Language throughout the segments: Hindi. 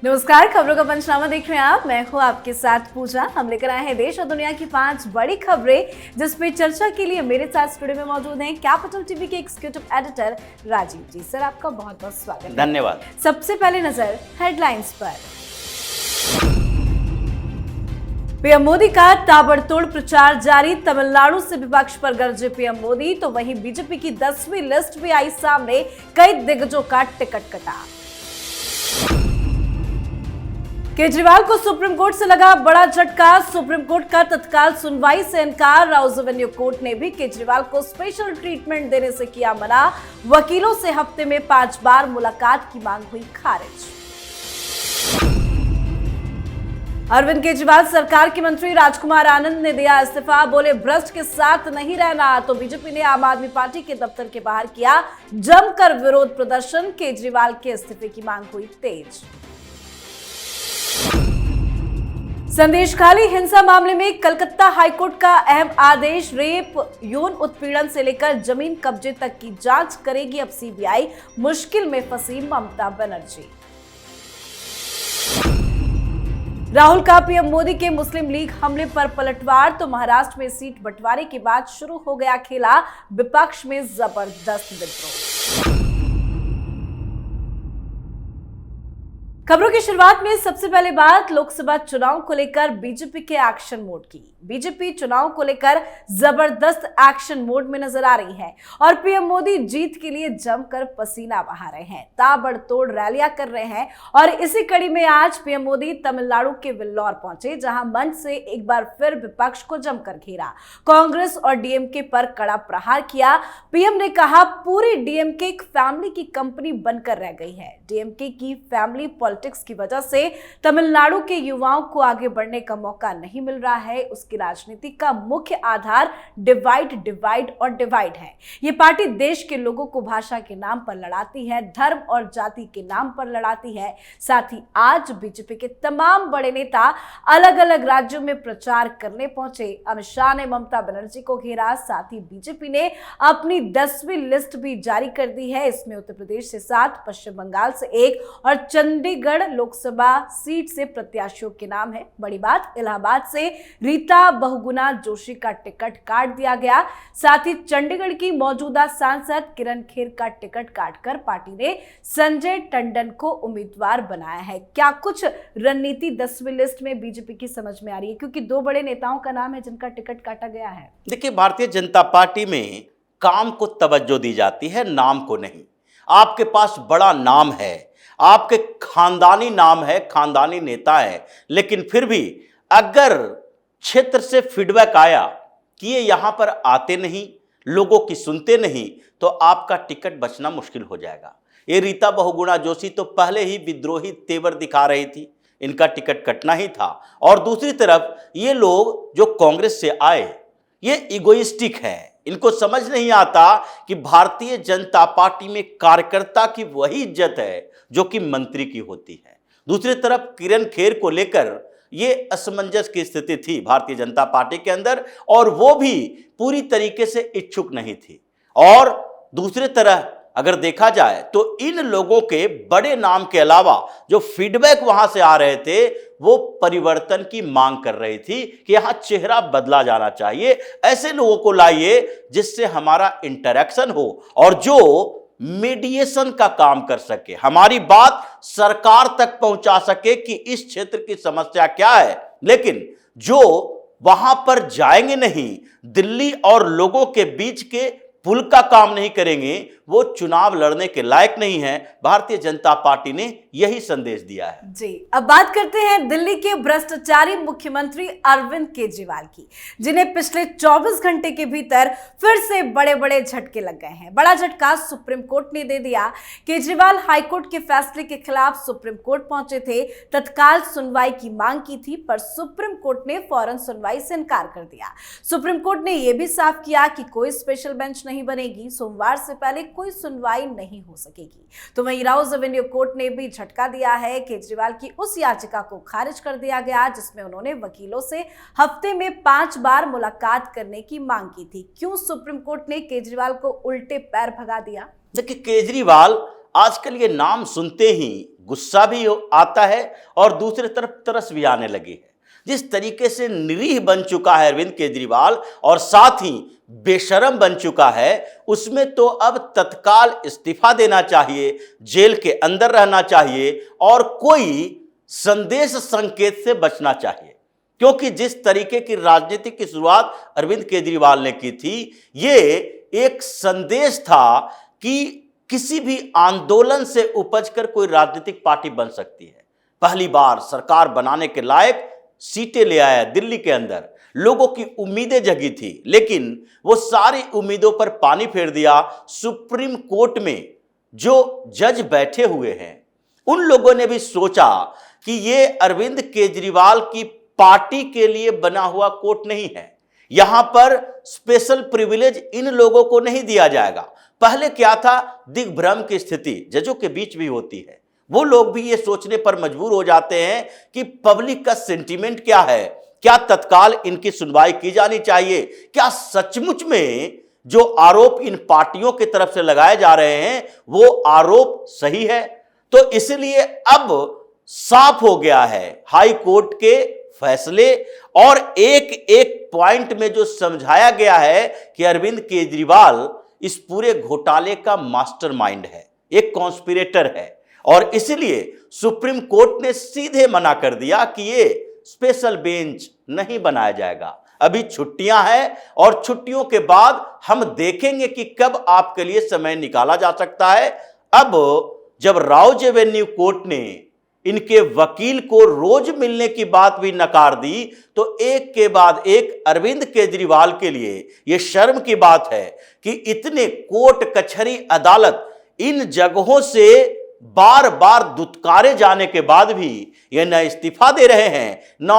नमस्कार, खबरों का पंचनामा देख रहे हैं आप। मैं हूं आपके साथ पूजा। हम लेकर आए हैं देश और दुनिया की 5 बड़ी खबरें, जिसपे चर्चा के लिए मेरे साथ स्टूडियो में मौजूद हैं कैपिटल टीवी के एग्जीक्यूटिव एडिटर राजीव जी। सर, आपका बहुत बहुत स्वागत है। धन्यवाद। सबसे पहले नजर हेडलाइंस पर। पीएम मोदी का ताबड़तोड़ प्रचार जारी। तमिलनाडु से विपक्ष पर गरजे पीएम मोदी, तो वहीं बीजेपी की 10वीं लिस्ट भी आई सामने। कई दिग्गजों का टिकट कटा। केजरीवाल को सुप्रीम कोर्ट से लगा बड़ा झटका। सुप्रीम कोर्ट का तत्काल सुनवाई से इनकार। राउज एवेन्यू कोर्ट ने भी केजरीवाल को स्पेशल ट्रीटमेंट देने से किया मना। वकीलों से हफ्ते में 5 बार मुलाकात की मांग हुई खारिज। अरविंद केजरीवाल सरकार के मंत्री राजकुमार आनंद ने दिया इस्तीफा। बोले, भ्रष्ट के साथ नहीं रहना। तो बीजेपी ने आम आदमी पार्टी के दफ्तर के बाहर किया जमकर विरोध प्रदर्शन। केजरीवाल के इस्तीफे की मांग हुई तेज। संदेश खाली हिंसा मामले में कलकत्ता हाईकोर्ट का अहम आदेश। रेप, यौन उत्पीड़न से लेकर जमीन कब्जे तक की जांच करेगी अब सीबीआई। मुश्किल में फंसी ममता बनर्जी। राहुल का पीएम मोदी के मुस्लिम लीग हमले पर पलटवार। तो महाराष्ट्र में सीट बंटवारे के बाद शुरू हो गया खेला। विपक्ष में जबरदस्त विद्रोह। खबरों की शुरुआत में सबसे पहले बात लोकसभा चुनाव को लेकर बीजेपी के एक्शन मोड की। बीजेपी चुनाव को लेकर जबरदस्त एक्शन मोड में नजर आ रही है और पीएम मोदी जीत के लिए जमकर पसीना बहा रहे हैं, ताबड़तोड़ रैलियां कर रहे हैं। और इसी कड़ी में आज पीएम मोदी तमिलनाडु के वेल्लोर पहुंचे, जहां मंच से एक बार फिर विपक्ष को जमकर घेरा। कांग्रेस और डीएमके पर कड़ा प्रहार किया। पीएम ने कहा, पूरी डीएमके एक फैमिली की कंपनी बनकर रह गई है। डीएमके की फैमिली पॉलिटिक्स की वजह से तमिलनाडु के युवाओं को आगे बढ़ने का मौका नहीं मिल रहा है। उसकी राजनीति का मुख्य आधार डिवाइड और डिवाइड है। ये पार्टी देश के लोगों को भाषा के नाम पर लड़ाती है, धर्म और जाति के नाम पर लड़ाती है। साथ ही आज बीजेपी के तमाम बड़े नेता अलग अलग राज्यों में प्रचार करने पहुंचे। अमित शाह ने ममता बनर्जी को घेरा। साथ ही बीजेपी ने अपनी 10वीं लिस्ट भी जारी कर दी है। इसमें उत्तर प्रदेश से 7, पश्चिम बंगाल से 1 और चंडीगढ़ लोकसभा सीट से प्रत्याशियों के नाम है। बड़ी बात, इलाहाबाद से रीता बहुगुणा जोशी का टिकट काट दिया गया। साथ ही चंडीगढ़ की मौजूदा सांसद किरण खेर का टिकट काटकर पार्टी ने संजय टंडन को उम्मीदवार बनाया है। क्या कुछ रणनीति 10वीं लिस्ट में बीजेपी की समझ में आ रही है, क्योंकि 2 बड़े नेताओं का नाम है जिनका टिकट काटा गया है। देखिए, भारतीय जनता पार्टी में काम को तवज्जो दी जाती है, नाम को नहीं। आपके पास बड़ा नाम है, आपके खानदानी नाम है, खानदानी नेता है, लेकिन फिर भी अगर क्षेत्र से फीडबैक आया कि ये यहां पर आते नहीं, लोगों की सुनते नहीं, तो आपका टिकट बचना मुश्किल हो जाएगा। ये रीता बहुगुणा जोशी तो पहले ही विद्रोही तेवर दिखा रही थी, इनका टिकट कटना ही था। और दूसरी तरफ ये लोग जो कांग्रेस से आए, ये इगोइस्टिक है। इनको समझ नहीं आता कि भारतीय जनता पार्टी में कार्यकर्ता की वही इज्जत है जो कि मंत्री की होती है। दूसरी तरफ किरण खेर को लेकर ये असमंजस की स्थिति थी भारतीय जनता पार्टी के अंदर, और वो भी पूरी तरीके से इच्छुक नहीं थी। और दूसरी तरह अगर देखा जाए तो इन लोगों के बड़े नाम के अलावा जो फीडबैक वहां से आ रहे थे, वो परिवर्तन की मांग कर रही थी कि यहां चेहरा बदला जाना चाहिए। ऐसे लोगों को लाइए जिससे हमारा इंटरेक्शन हो और जो मीडिएशन का काम कर सके, हमारी बात सरकार तक पहुंचा सके कि इस क्षेत्र की समस्या क्या है। लेकिन जो वहां पर जाएंगे नहीं, दिल्ली और लोगों के बीच के पुल का काम नहीं करेंगे, वो चुनाव लड़ने के लायक नहीं है। भारतीय जनता पार्टी ने यही संदेश दिया है। जी, अब बात करते हैं दिल्ली के भ्रष्टाचारी मुख्यमंत्री अरविंद केजरीवाल की, जिन्हें पिछले 24 घंटे के भीतर फिर से बड़े बड़े झटके लग गए हैं। बड़ा झटका सुप्रीम कोर्ट ने दे दिया। केजरीवाल हाईकोर्ट के फैसले के खिलाफ सुप्रीम कोर्ट पहुंचे थे, तत्काल सुनवाई की मांग की थी, पर सुप्रीम कोर्ट ने फौरन सुनवाई से इनकार कर दिया। सुप्रीम कोर्ट ने यह भी साफ किया कि कोई स्पेशल बेंच नहीं बनेगी, सोमवार से पहले कोई सुनवाई नहीं हो सकेगी। तो वहीं राउज एवेन्यू कोर्ट ने भी झटका दिया है। केजरीवाल की उस याचिका को खारिज कर दिया गया जिसमें उन्होंने वकीलों से हफ्ते में 5 बार मुलाकात करने की मांग की थी। क्यों सुप्रीम कोर्ट ने केजरीवाल को उल्टे पैर भगा दिया? देखिए, केजरीवाल आजकल ये नाम सुनते ही गुस्सा भी आता है और दूसरी तरफ तरस भी आने लगी है। जिस तरीके से निरीह बन चुका है अरविंद केजरीवाल और साथ ही बेशरम बन चुका है, उसमें तो अब तत्काल इस्तीफा देना चाहिए, जेल के अंदर रहना चाहिए और कोई संदेश संकेत से बचना चाहिए। क्योंकि जिस तरीके की राजनीति की शुरुआत अरविंद केजरीवाल ने की थी, ये एक संदेश था कि किसी भी आंदोलन से उपजकर कोई राजनीतिक पार्टी बन सकती है। पहली बार सरकार बनाने के लायक सीटें ले आया दिल्ली के अंदर, लोगों की उम्मीदें जगी थी, लेकिन वो सारी उम्मीदों पर पानी फेर दिया। सुप्रीम कोर्ट में जो जज बैठे हुए हैं, उन लोगों ने भी सोचा कि ये अरविंद केजरीवाल की पार्टी के लिए बना हुआ कोर्ट नहीं है, यहां पर स्पेशल प्रिविलेज इन लोगों को नहीं दिया जाएगा। पहले क्या था, दिग्भ्रम की स्थिति जजों के बीच भी होती है। वो लोग भी ये सोचने पर मजबूर हो जाते हैं कि पब्लिक का सेंटीमेंट क्या है, क्या तत्काल इनकी सुनवाई की जानी चाहिए, क्या सचमुच में जो आरोप इन पार्टियों की तरफ से लगाए जा रहे हैं वो आरोप सही है। तो इसलिए अब साफ हो गया है हाई कोर्ट के फैसले और एक एक पॉइंट में जो समझाया गया है कि अरविंद केजरीवाल इस पूरे घोटाले का मास्टरमाइंड है, एक कॉन्स्पिरेटर है, और इसलिए सुप्रीम कोर्ट ने सीधे मना कर दिया कि ये स्पेशल बेंच नहीं बनाया जाएगा। अभी छुट्टियां हैं और छुट्टियों के बाद हम देखेंगे कि कब आपके लिए समय निकाला जा सकता है। अब जब राउज एवेन्यू कोर्ट ने इनके वकील को रोज मिलने की बात भी नकार दी, तो एक के बाद एक अरविंद केजरीवाल के लिए यह शर्म की बात है कि इतने कोर्ट कचहरी अदालत इन जगहों से बार बार दुत्कारे जाने के बाद भी ये न इस्तीफा दे रहे हैं, न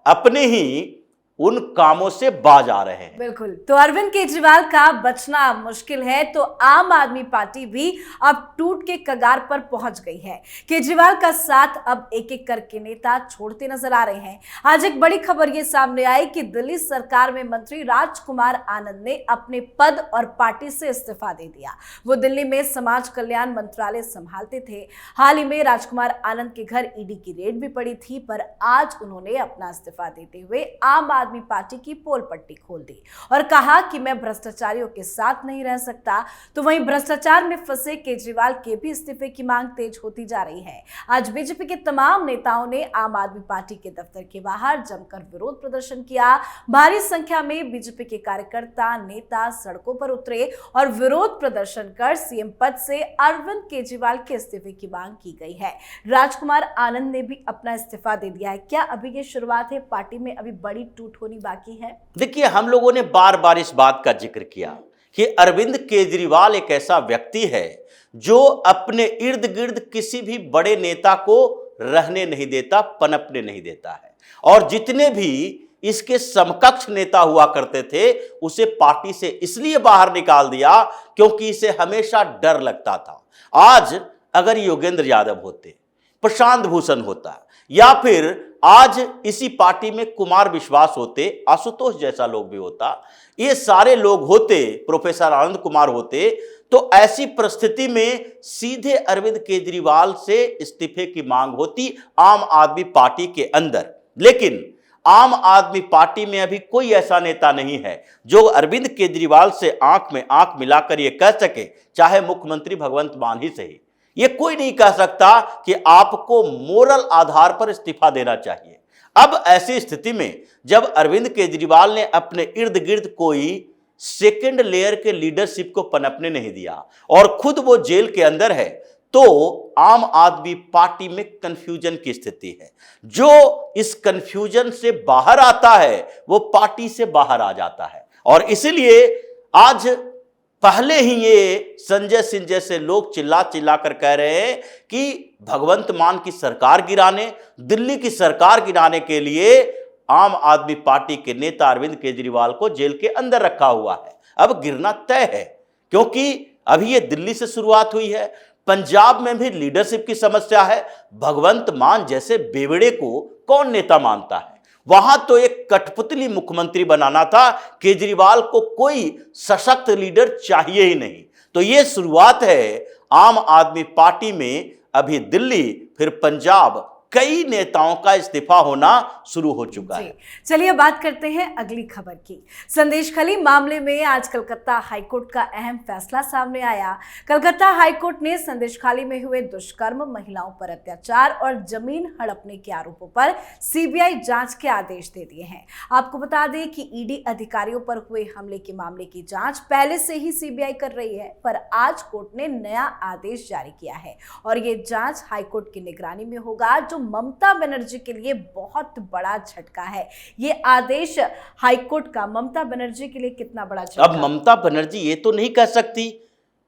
अपने ही उन कामों से बाज आ रहे हैं। बिल्कुल, तो अरविंद केजरीवाल का बचना मुश्किल है, तो आम आदमी पार्टी भी अब टूट के कगार पर पहुंच गई है। केजरीवाल का साथ अब एक एक करके नेता छोड़ते नजर आ रहे हैं। आज एक बड़ी खबर ये सामने आई कि दिल्ली सरकार में मंत्री राजकुमार आनंद ने अपने पद और पार्टी से इस्तीफा दे दिया। वो दिल्ली में समाज कल्याण मंत्रालय संभालते थे। हाल ही में राजकुमार आनंद के घर ईडी की रेड भी पड़ी थी, पर आज उन्होंने अपना इस्तीफा देते हुए आम आदमी पार्टी की पोल पट्टी खोल दी और कहा कि मैं भ्रष्टाचारियों के साथ नहीं रह सकता। तो वहीं भ्रष्टाचार में फंसे केजरीवाल के भी इस्तीफे की मांग तेज होती जा रही है। आज बीजेपी के तमाम नेताओं ने आम आदमी पार्टी के दफ्तर के बाहर जमकर विरोध प्रदर्शन किया। भारी संख्या में बीजेपी के कार्यकर्ता नेता सड़कों पर उतरे और विरोध प्रदर्शन कर सीएम पद से अरविंद केजरीवाल के इस्तीफे की मांग की गई है। राजकुमार आनंद ने भी अपना इस्तीफा दे दिया है। क्या अभी ये शुरुआत है? पार्टी में अभी बड़ी टूट होनी बाकी है। देखिए, हम लोगों ने बार बार इस बात का जिक्र किया कि अरविंद केजरीवाल एक ऐसा व्यक्ति है जो अपने इर्द गिर्द किसी भी बड़े नेता को रहने नहीं देता, पनपने नहीं देता है, और जितने भी इसके समकक्ष नेता हुआ करते थे उसे पार्टी से इसलिए बाहर निकाल दिया क्योंकि इसे हमेशा डर लगता था। आज अगर योगेंद्र यादव होते, प्रशांत भूषण होता, या फिर आज इसी पार्टी में कुमार विश्वास होते, आशुतोष जैसा लोग भी होता, ये सारे लोग होते, प्रोफेसर आनंद कुमार होते, तो ऐसी परिस्थिति में सीधे अरविंद केजरीवाल से इस्तीफे की मांग होती आम आदमी पार्टी के अंदर। लेकिन आम आदमी पार्टी में अभी कोई ऐसा नेता नहीं है जो अरविंद केजरीवाल से आंख में आंख मिलाकर यह कह सके, चाहे मुख्यमंत्री भगवंत मान ही सही, ये कोई नहीं कह सकता कि आपको मोरल आधार पर इस्तीफा देना चाहिए। अब ऐसी स्थिति में जब अरविंद केजरीवाल ने अपने इर्द गिर्द कोई सेकंड लेयर के लीडरशिप को पनपने नहीं दिया और खुद वो जेल के अंदर है, तो आम आदमी पार्टी में कंफ्यूजन की स्थिति है। जो इस कंफ्यूजन से बाहर आता है वो पार्टी से बाहर आ जाता है, और इसलिए आज पहले ही ये संजय सिंह जैसे लोग चिल्ला चिल्ला कर कह रहे हैं कि भगवंत मान की सरकार गिराने, दिल्ली की सरकार गिराने के लिए आम आदमी पार्टी के नेता अरविंद केजरीवाल को जेल के अंदर रखा हुआ है। अब गिरना तय है, क्योंकि अभी ये दिल्ली से शुरुआत हुई है, पंजाब में भी लीडरशिप की समस्या है। भगवंत मान जैसे बेवड़े को कौन नेता मानता है? वहां तो एक कठपुतली मुख्यमंत्री बनाना था, केजरीवाल को कोई सशक्त लीडर चाहिए ही नहीं। तो ये शुरुआत है आम आदमी पार्टी में अभी दिल्ली फिर पंजाब कई नेताओं का इस्तीफा होना शुरू हो चुका है। चलिए बात करते हैं अगली खबर की। संदेशखाली मामले में आज कलकत्ता हाईकोर्ट का अहम फैसला सामने आया। कलकत्ता हाईकोर्ट ने संदेशखाली में हुए दुष्कर्म, महिलाओं पर अत्याचार और जमीन हड़पने के आरोपों पर सीबीआई जांच के आदेश दे दिए हैं। आपको बता दें कि ईडी अधिकारियों पर हुए हमले के मामले की जांच पहले से ही सीबीआई कर रही है, पर आज कोर्ट ने नया आदेश जारी किया है और ये जांच हाईकोर्ट की निगरानी में होगा, जो ममता बनर्जी के लिए बहुत बड़ा झटका है। ये आदेश हाईकोर्ट का ममता बनर्जी के लिए कितना बड़ा झटका? अब ममता बनर्जी ये तो नहीं कह सकती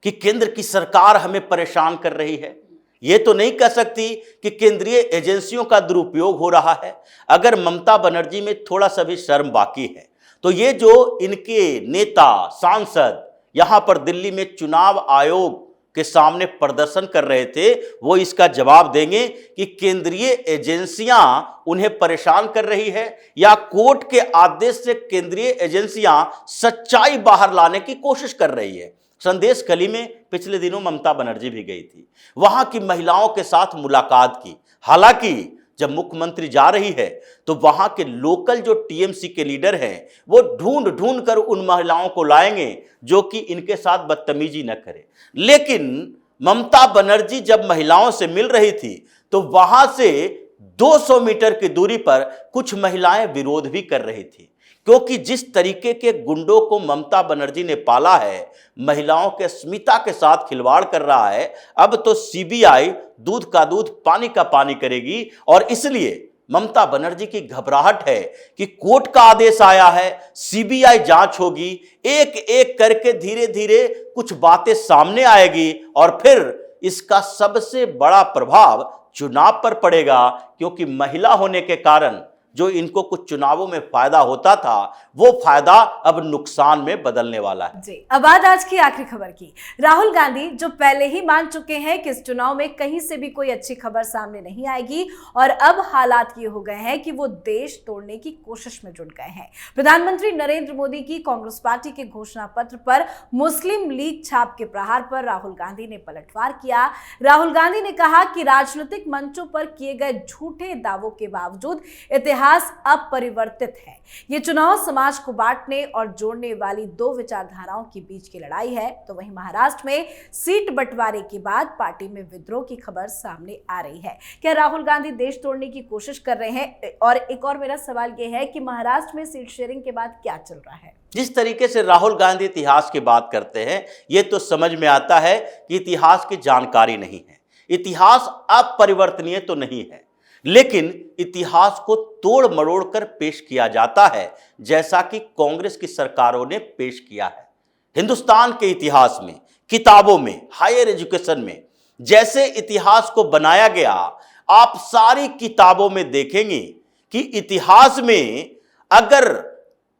कि केंद्र की सरकार हमें परेशान कर रही है, ये तो नहीं कह सकती कि केंद्रीय एजेंसियों का दुरुपयोग हो रहा है। अगर ममता बनर्जी में थोड़ा सा भी शर्म बाकी है तो ये जो इनके नेता सांसद यहां पर दिल्ली में चुनाव आयोग के सामने प्रदर्शन कर रहे थे, वो इसका जवाब देंगे कि केंद्रीय एजेंसियां उन्हें परेशान कर रही है या कोर्ट के आदेश से केंद्रीय एजेंसियां सच्चाई बाहर लाने की कोशिश कर रही है। संदेशखाली में पिछले दिनों ममता बनर्जी भी गई थी, वहां की महिलाओं के साथ मुलाकात की। हालांकि जब मुख्यमंत्री जा रही है तो वहां के लोकल जो टीएमसी के लीडर हैं वो ढूंढ ढूंढ कर उन महिलाओं को लाएंगे जो कि इनके साथ बदतमीजी न करे। लेकिन ममता बनर्जी जब महिलाओं से मिल रही थी तो वहां से 200 मीटर की दूरी पर कुछ महिलाएं विरोध भी कर रही थी, क्योंकि जिस तरीके के गुंडों को ममता बनर्जी ने पाला है, महिलाओं के अस्मिता के साथ खिलवाड़ कर रहा है, अब तो सीबीआई दूध का दूध पानी का पानी करेगी। और इसलिए ममता बनर्जी की घबराहट है कि कोर्ट का आदेश आया है, सीबीआई जांच होगी, एक एक करके धीरे धीरे कुछ बातें सामने आएगी और फिर इसका सबसे बड़ा प्रभाव चुनाव पर पड़ेगा, क्योंकि महिला होने के कारण जो इनको कुछ चुनावों में फायदा होता था वो फायदा अब नुकसान में बदलने वाला है। जी, अब आज की आखिरी खबर की। राहुल गांधी जो पहले ही मान चुके हैं कि इस चुनाव में कहीं से भी कोई अच्छी खबर सामने नहीं आएगी और अब हालात ये हो गए हैं कि वो देश तोड़ने की कोशिश में जुट गए हैं। प्रधानमंत्री नरेंद्र मोदी की कांग्रेस पार्टी के घोषणा पत्र पर मुस्लिम लीग छाप के प्रहार पर राहुल गांधी ने पलटवार किया। राहुल गांधी ने कहा कि राजनीतिक मंचों पर किए गए झूठे दावों के बावजूद इतिहास अपरिवर्तित है। ये चुनाव समाज को बांटने और जोड़ने वाली दो विचारधाराओं के बीच की लड़ाई है। तो वहीं महाराष्ट्र में सीट बंटवारे के बाद पार्टी में विद्रोह की खबर सामने आ रही है। क्या राहुल गांधी देश तोड़ने की कोशिश कर रहे हैं? और एक और मेरा सवाल यह है कि महाराष्ट्र में सीट शेयरिंग के बाद क्या चल रहा है? जिस तरीके से राहुल गांधी इतिहास की बात करते हैं, ये तो समझ में आता है कि इतिहास की जानकारी नहीं है। इतिहास अपरिवर्तनीय तो नहीं है, लेकिन इतिहास को तोड़ मरोड़ कर पेश किया जाता है, जैसा कि कांग्रेस की सरकारों ने पेश किया है। हिंदुस्तान के इतिहास में, किताबों में, हायर एजुकेशन में जैसे इतिहास को बनाया गया, आप सारी किताबों में देखेंगे कि इतिहास में अगर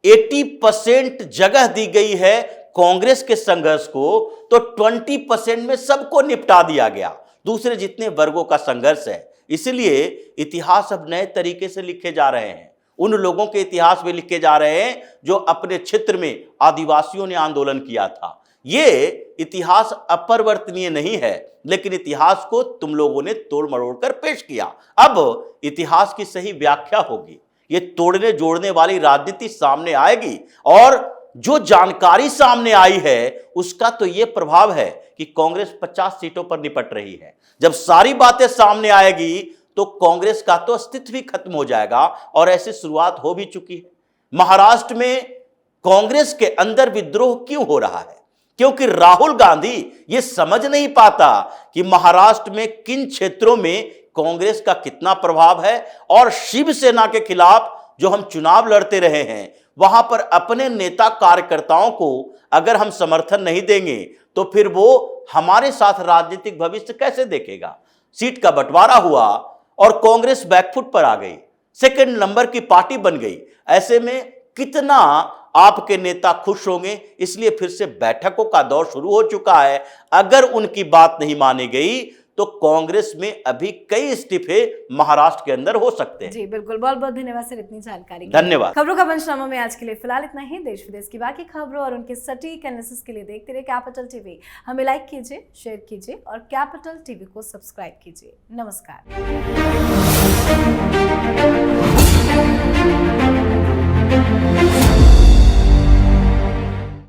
80% जगह दी गई है कांग्रेस के संघर्ष को, तो 20% में सबको निपटा दिया गया, दूसरे जितने वर्गों का संघर्ष है। इसलिए इतिहास अब नए तरीके से लिखे जा रहे हैं। उन लोगों के इतिहास में लिखे जा रहे हैं जो अपने क्षेत्र में आदिवासियों ने आंदोलन किया था। ये इतिहास अपरिवर्तनीय नहीं है, लेकिन इतिहास को तुम लोगों ने तोड़ मरोड़ कर पेश किया। अब इतिहास की सही व्याख्या होगी, ये तोड़ने जोड़ने वाली राजनीति सामने आएगी। और जो जानकारी सामने आई है उसका तो ये प्रभाव है कि कांग्रेस 50 सीटों पर निपट रही है। जब सारी बातें सामने आएगी तो कांग्रेस का तो अस्तित्व ही खत्म हो जाएगा, और ऐसी शुरुआत हो भी चुकी है। महाराष्ट्र में कांग्रेस के अंदर विद्रोह क्यों हो रहा है? क्योंकि राहुल गांधी ये समझ नहीं पाता कि महाराष्ट्र में किन क्षेत्रों में कांग्रेस का कितना प्रभाव है, और शिवसेना के खिलाफ जो हम चुनाव लड़ते रहे हैं वहां पर अपने नेता कार्यकर्ताओं को अगर हम समर्थन नहीं देंगे तो फिर वो हमारे साथ राजनीतिक भविष्य कैसे देखेगा? सीट का बंटवारा हुआ और कांग्रेस बैकफुट पर आ गई, सेकंड नंबर की पार्टी बन गई। ऐसे में कितना आपके नेता खुश होंगे? इसलिए फिर से बैठकों का दौर शुरू हो चुका है। अगर उनकी बात नहीं मानी गई तो कांग्रेस में अभी कई इस्तीफे महाराष्ट्र के अंदर हो सकते हैं। जी बिल्कुल, बहुत बहुत धन्यवाद सर इतनी जानकारी के लिए। धन्यवाद। खबरों का पंचनामा में आज के लिए फिलहाल इतना ही। देश विदेश की बाकी खबरों और उनके सटीक एनालिसिस के लिए देखते रहिए कैपिटल टीवी। हमें लाइक कीजिए, शेयर कीजिए और कैपिटल टीवी को सब्सक्राइब कीजिए। नमस्कार।